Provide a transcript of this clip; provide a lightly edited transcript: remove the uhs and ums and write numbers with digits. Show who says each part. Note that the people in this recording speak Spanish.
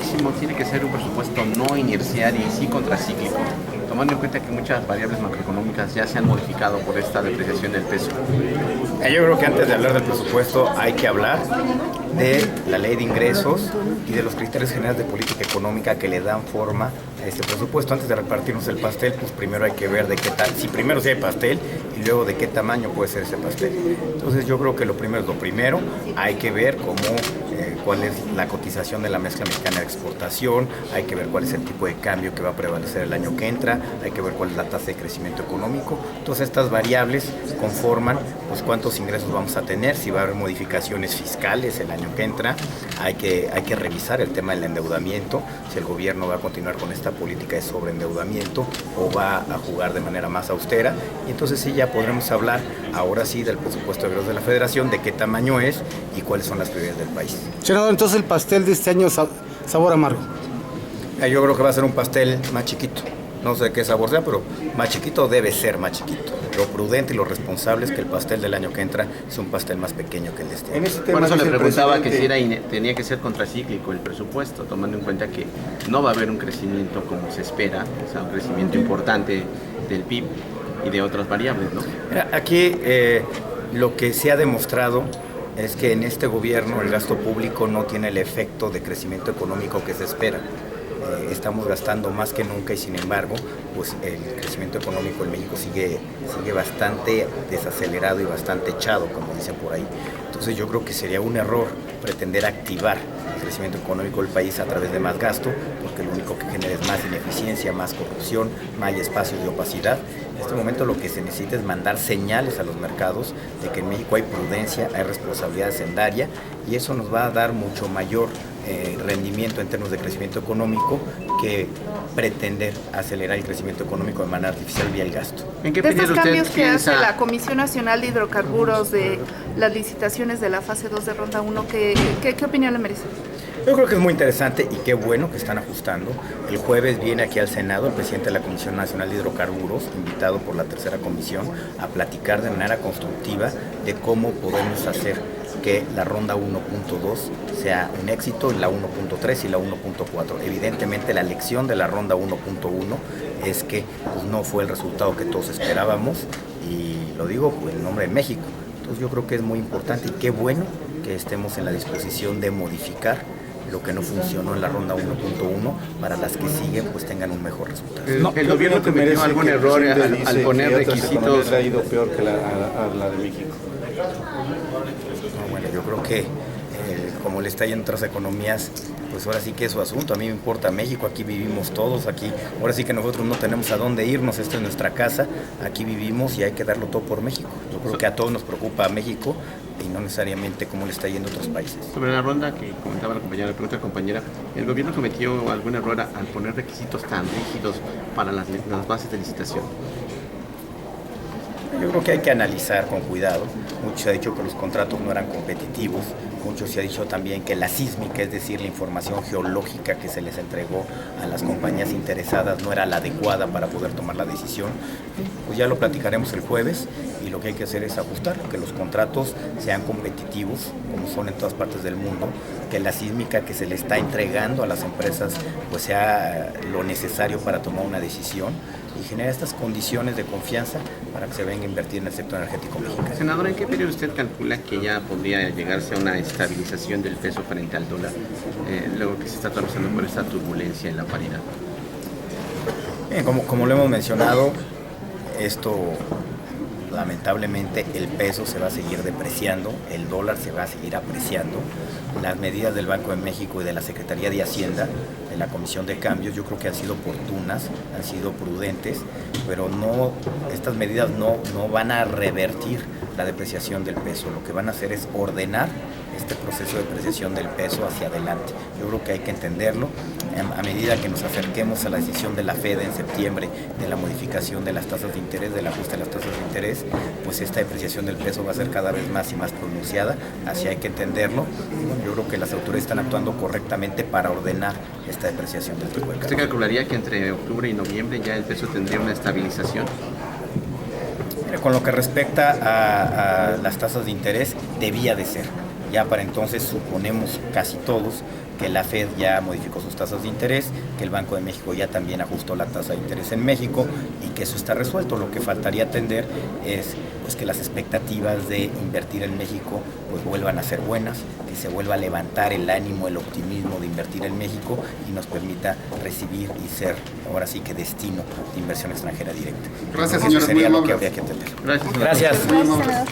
Speaker 1: próximo tiene que ser un presupuesto no inercial y sí contracíclico, tomando en cuenta que muchas variables macroeconómicas ya se han modificado por esta depreciación del peso?
Speaker 2: Yo creo que antes de hablar del presupuesto hay que hablar de la ley de ingresos y de los criterios generales de política económica que le dan forma a este presupuesto. Antes de repartirnos el pastel, pues primero hay que ver de qué tal, si hay pastel y luego de qué tamaño puede ser ese pastel. Entonces yo creo que lo primero es lo primero, hay que ver cuál es la cotización de la mezcla mexicana de exportación, hay que ver cuál es el tipo de cambio que va a prevalecer el año que entra, hay que ver cuál es la tasa de crecimiento económico. Todas estas variables conforman pues cuántos ingresos vamos a tener, si va a haber modificaciones fiscales el año que entra, hay que revisar el tema del endeudamiento, si el gobierno va a continuar con esta política de sobreendeudamiento o va a jugar de manera más austera, y entonces sí ya podremos hablar ahora sí del presupuesto de egresos de la Federación, de qué tamaño es y cuáles son las prioridades del país.
Speaker 3: Senador, entonces el pastel de este año sabor amargo.
Speaker 2: Yo creo que va a ser un pastel más chiquito. No sé qué sabor sea, pero más chiquito debe ser más chiquito. Lo prudente y lo responsable es que el pastel del año que entra es un pastel más pequeño que el de este año.
Speaker 1: Por eso le preguntaba que si tenía que ser contracíclico el presupuesto, tomando en cuenta que no va a haber un crecimiento como se espera, o sea, un crecimiento importante del PIB y de otras variables, ¿no?
Speaker 2: Aquí lo que se ha demostrado es que en este gobierno el gasto público no tiene el efecto de crecimiento económico que se espera. Estamos gastando más que nunca y sin embargo pues el crecimiento económico en México sigue bastante desacelerado y bastante echado, como dicen por ahí. Entonces yo creo que sería un error pretender activar el crecimiento económico del país a través de más gasto, porque lo único que genera es más ineficiencia, más corrupción, más espacios de opacidad. En este momento lo que se necesita es mandar señales a los mercados de que en México hay prudencia, hay responsabilidad hacendaria y eso nos va a dar mucho mayor rendimiento en términos de crecimiento económico que pretender acelerar el crecimiento económico de manera artificial vía el gasto.
Speaker 4: ¿En qué de estos cambios que hace la Comisión Nacional de Hidrocarburos de las licitaciones de la fase 2 de Ronda 1, ¿qué opinión le merece?
Speaker 2: Yo creo que es muy interesante y qué bueno que están ajustando. El jueves viene aquí al Senado el presidente de la Comisión Nacional de Hidrocarburos, invitado por la tercera comisión, a platicar de manera constructiva de cómo podemos hacer que la ronda 1.2 sea un éxito y la 1.3 y la 1.4. Evidentemente la lección de la ronda 1.1 es que pues, no fue el resultado que todos esperábamos y lo digo en nombre de México. Entonces yo creo que es muy importante y qué bueno que estemos en la disposición de modificar lo que no funcionó en la ronda 1.1 para las que siguen pues tengan un mejor resultado.
Speaker 1: ¿El gobierno cometió algún error al poner requisitos?
Speaker 5: Ha ido peor que a la de México.
Speaker 2: Bueno, yo creo que como le está yendo a otras economías, pues ahora sí que es su asunto. A mí me importa México, aquí vivimos todos, aquí ahora sí que nosotros no tenemos a dónde irnos, esta es nuestra casa, aquí vivimos y hay que darlo todo por México. Yo creo que a todos nos preocupa México y no necesariamente cómo le está yendo a otros países.
Speaker 1: Sobre la ronda que comentaba la compañera, la pregunta compañera, ¿el gobierno cometió algún error al poner requisitos tan rígidos para las bases de licitación?
Speaker 2: Yo creo que hay que analizar con cuidado. Mucho se ha dicho que los contratos no eran competitivos, mucho se ha dicho también que la sísmica, es decir, la información geológica que se les entregó a las compañías interesadas no era la adecuada para poder tomar la decisión. Pues ya lo platicaremos el jueves y lo que hay que hacer es ajustar, que los contratos sean competitivos, como son en todas partes del mundo, que la sísmica que se le está entregando a las empresas pues sea lo necesario para tomar una decisión y genera estas condiciones de confianza para que se venga a invertir en el sector energético mexicano.
Speaker 1: Senador, ¿en qué periodo usted calcula que ya podría llegarse a una estabilización del peso frente al dólar, luego que se está atravesando por esta turbulencia en la paridad?
Speaker 2: Bien, como lo hemos mencionado, esto lamentablemente el peso se va a seguir depreciando, el dólar se va a seguir apreciando. Las medidas del Banco de México y de la Secretaría de Hacienda, de la Comisión de Cambios, yo creo que han sido oportunas, han sido prudentes, pero estas medidas no van a revertir la depreciación del peso. Lo que van a hacer es ordenar este proceso de depreciación del peso hacia adelante. Yo creo que hay que entenderlo. A medida que nos acerquemos a la decisión de la FED en septiembre de la modificación de las tasas de interés, del ajuste de las tasas de interés, pues esta depreciación del peso va a ser cada vez más y más pronunciada, así hay que entenderlo. Yo creo que las autoridades están actuando correctamente para ordenar esta depreciación del tipo de cambio.
Speaker 1: ¿Usted calcularía que entre octubre y noviembre ya el peso tendría una estabilización?
Speaker 2: Con lo que respecta a las tasas de interés, debía de ser. Ya para entonces suponemos casi todos que la Fed ya modificó sus tasas de interés, que el Banco de México ya también ajustó la tasa de interés en México y que eso está resuelto. Lo que faltaría atender es pues, que las expectativas de invertir en México pues, vuelvan a ser buenas, que se vuelva a levantar el ánimo, el optimismo de invertir en México y nos permita recibir y ser ahora sí que destino de inversión extranjera directa.
Speaker 6: Gracias,
Speaker 2: eso
Speaker 6: señores,
Speaker 2: sería
Speaker 6: muy
Speaker 2: lo que
Speaker 6: amables.
Speaker 2: habría que atender.
Speaker 1: Gracias.
Speaker 2: Gracias.